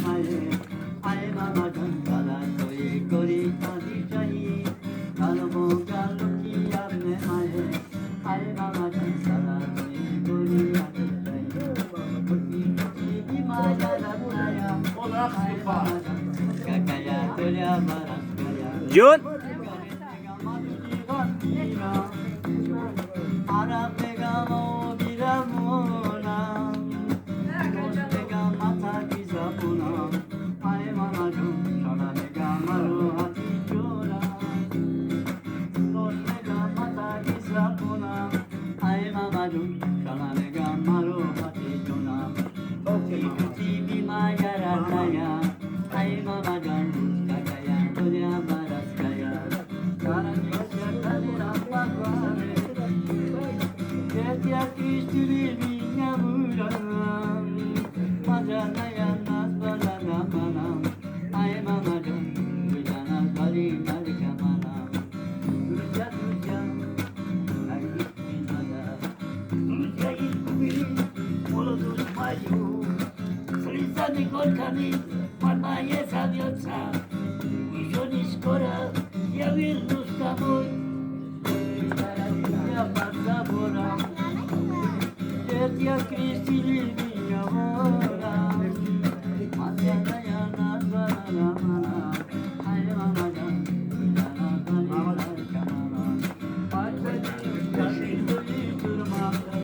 maye ay mama jan kala koi kori adi jai kalmo kalu ki apne maye ay mama jan kala koi kori adi jai kuti kuti maya ratnaya ay mama jan kakaya tulya maraskaya Jun. Kolkani, mama jest awioca, i żoni skora, ja wirnus kamoj, ja pasa bora, ja Kristi libi ja mora.